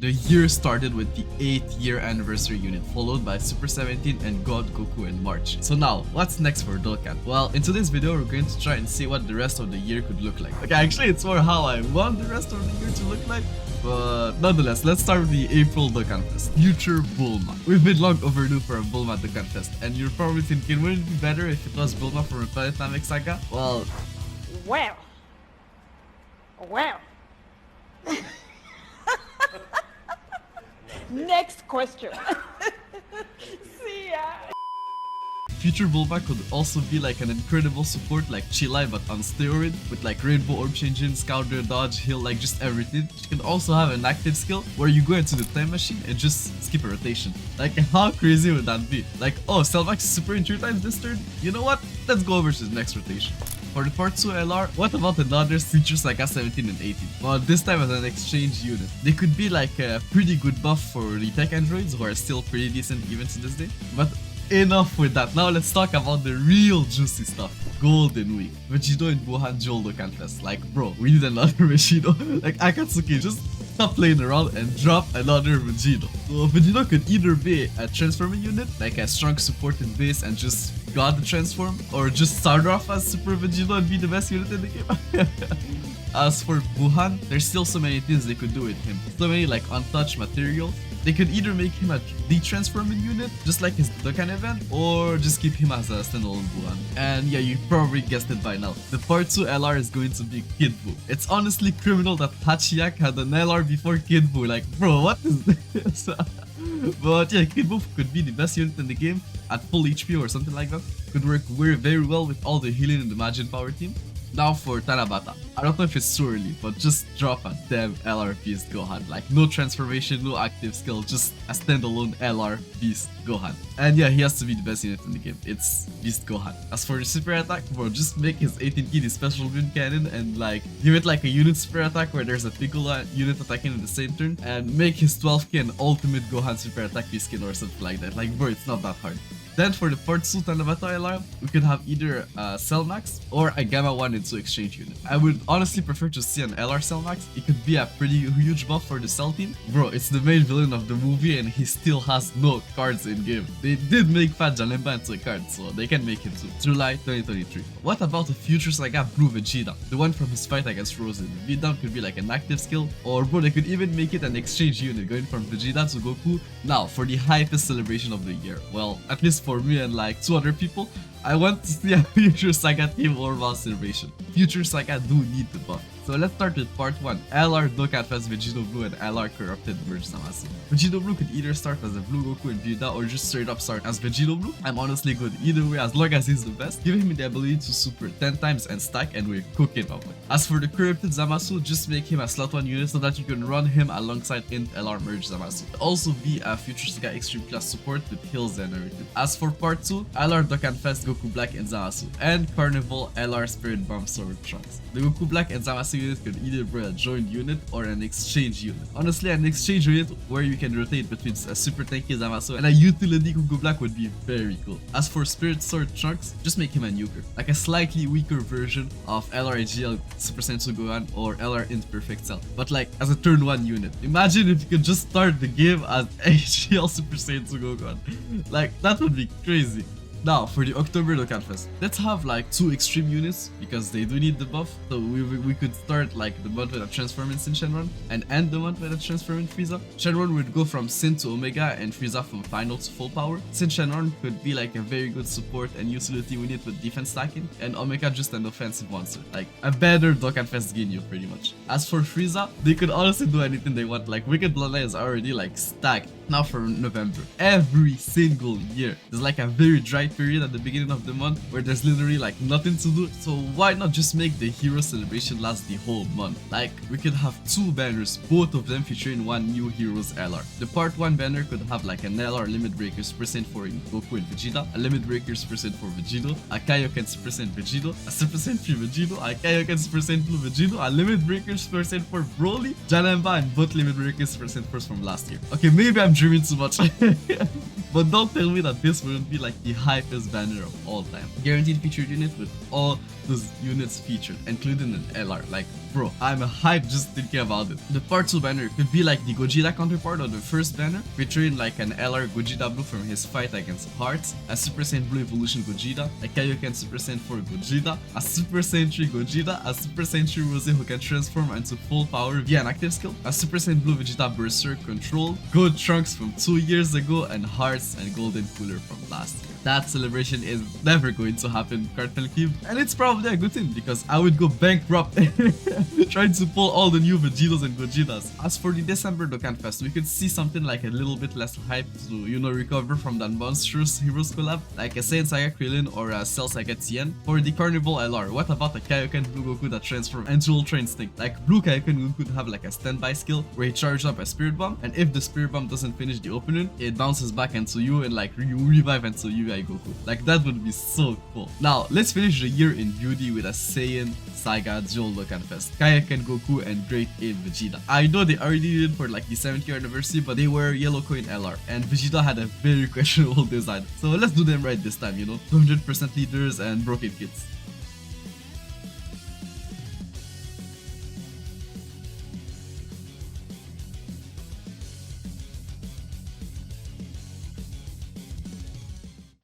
The year started with the 8th year anniversary unit, followed by Super 17 and God Goku in March. So now, what's next for Dokkan? Well, in today's video, we're going to try and see what the rest of the year could look like. Okay, actually, it's more how I want the rest of the year to look like. But nonetheless, let's start with the April Dokkan Fest. Future Bulma. We've been long overdue for a Bulma Dokkan Fest, and you're probably thinking, wouldn't it be better if it was Bulma from Planet Namek Saga? Well... Next question. See ya. Future Bulma could also be like an incredible support like Chilai but on steroid with like Rainbow Orb changing, Scouter, Dodge, Heal, like just everything. She can also have an active skill where you go into the time machine and just skip a rotation. Like how crazy would that be? Like, oh, Cellmax is super in 3 times this turn? You know what? Let's go over to the next rotation. For the Part 2 LR, what about another features like A17 and 18? Well, this time as an exchange unit. They could be like a pretty good buff for the tech androids who are still pretty decent even to this day. But enough with that. Now let's talk about the real juicy stuff. Golden Week. Vegito and Gohan Dual Dokkan Fest. Like, bro, we need another Vegito. Like, Akatsuki, just stop playing around and drop another Vegito. So Vegito could either be a transforming unit, like a strong supported base and just got the transform, or just start off as Super Vegito and be the best unit in the game. As for Gohan, there's still so many things they could do with him. So many like untouched materials. They could either make him a de-transforming unit, just like his Dokkan event, or just keep him as a standalone Gohan. And yeah, you probably guessed it by now. The Part 2 LR is going to be Kid Buu. It's honestly criminal that Hachiyak had an LR before Kid Buu. Like, bro, what is this? But yeah, Kid Buu could be the best unit in the game at full HP or something like that. Could work very well with all the healing in the Majin Power team. Now for Tanabata. I don't know if it's too early, but just drop a damn LR Beast Gohan. Like, no transformation, no active skill, just a standalone LR Beast Gohan. And yeah, he has to be the best unit in the game. It's Beast Gohan. As for the super attack, bro, just make his 18K the special wind cannon and like give it like a unit super attack where there's a Piccolo unit attacking in the same turn, and make his 12K an ultimate Gohan super attack Beast skin or something like that. Like, bro, it's not that hard. Then for the Part 2 Tanabata LR, we could have either a Cell Max or a Gamma 1 and 2 exchange unit. I would honestly prefer to see an LR Cell Max. It could be a pretty huge buff for the Cell team. Bro, it's the main villain of the movie and he still has no cards in game. They did make Fat Janemba into a card, so they can make him too. July 2023. What about the future Saga Blue Vegeta? The one from his fight against Frozen. Beatdown could be like an active skill, or bro, they could even make it an exchange unit going from Vegeta to Goku. Now, for the hypest celebration of the year. Well, at least for me and like 2 other people, I want to see a Future Saga Team Orval celebration. Future Saga do need the buff. So let's start with Part 1, LR Dokkan Fest Vegito Blue and LR Corrupted Merge Zamasu. Vegito Blue could either start as a Blue Goku and Vegeta or just straight up start as Vegito Blue. I'm honestly good either way as long as he's the best. Give him the ability to super 10 times and stack and we're cooking up. As for the Corrupted Zamasu, just make him a slot 1 unit so that you can run him alongside Int LR Merge Zamasu. Also be a Future Saga Extreme class support with heals and everything. As for Part 2, LR Dokkan Fest Goku Black and Zamasu and Carnival LR Spirit Bomb Sword Trunks. The Goku Black and Zamasu unit could either be a joined unit or an exchange unit. Honestly, an exchange unit where you can rotate between a super tanky Zamasu and a utility Goku Black would be very cool. As for Spirit Sword Trunks, just make him a nuker, like a slightly weaker version of LR AGL Super Saiyan 2 Gohan or LR Int Perfect Cell, but like as a turn 1 unit. Imagine if you could just start the game as AGL Super Saiyan 2 Gohan. Like, that would be crazy. Now, for the October Dokkan Fest, let's have like 2 extreme units because they do need the buff. So we could start like the month with a transforming Sin Shenron and end the month with a transforming Frieza. Shenron would go from Sin to Omega and Frieza from final to full power. Sin Shenron could be like a very good support and utility unit with defense stacking, and Omega just an offensive monster. Like a better Dokkan Fest Ginyu pretty much. As for Frieza, they could honestly do anything they want. Like Wicked Bloodline is already like stacked. Now for November, every single year there's like a very dry period at the beginning of the month where there's literally like nothing to do, so why not just make the hero celebration last the whole month? Like, we could have 2 banners, both of them featuring 1 new heroes LR. The Part 1 banner could have like an LR Limit Breakers percent for Goku and Vegeta, a Limit Breakers percent for Vegito, a Kaioken percent Vegito, a Super Saiyan 3 Vegito, a Kaioken percent Blue Vegito, a Limit Breakers percent for Broly, Janemba, and both Limit Breakers percent first from last year. Okay, maybe I'm dreaming too much. But don't tell me that this wouldn't be like the hypest banner of all time. Guaranteed featured unit with all those units featured, including an LR. Like, bro, I'm hyped just thinking about it. The part 2 banner could be like the Gogeta counterpart of the first banner, featuring like an LR Gogeta Blue from his fight against Hearts, a Super Saiyan Blue Evolution Gogeta, a Kaioken Super Saiyan 4 Gogeta, a Super Saiyan 3 Gogeta, a Super Saiyan 3 Rose who can transform into full power via an active skill, a Super Saiyan Blue Vegeta Berserk Control, Gold Trunks from 2 years ago, and Hearts and Golden Cooler from last year. That celebration is never going to happen, Cartel Cube, and it's probably a good thing because I would go bankrupt trying to pull all the new Vegetas and Gogetas. As for the December Dokkan Fest, we could see something like a little bit less hype to, you know, recover from that monstrous Heroes collab, like a Saiyan Saga Krillin or a Cell Saga Tien. For the Carnival LR, what about a Kaioken Blue Goku that transforms into Ultra Instinct? Like, Blue Kaioken Goku could have like a standby skill where he charges up a Spirit Bomb, and if the Spirit Bomb doesn't finish the opening, it bounces back into you and like you revive into UI Goku. Like, that would be so cool. Now, let's finish the year in beauty with a Saiyan Saga Dual Dokkan Fest, Kaioken Goku and Great Ape Vegeta. I know they already did for like the 70th anniversary, but they were Yellow Coin LR, and Vegeta had a very questionable design. So let's do them right this time, you know? 200% leaders and broken kits.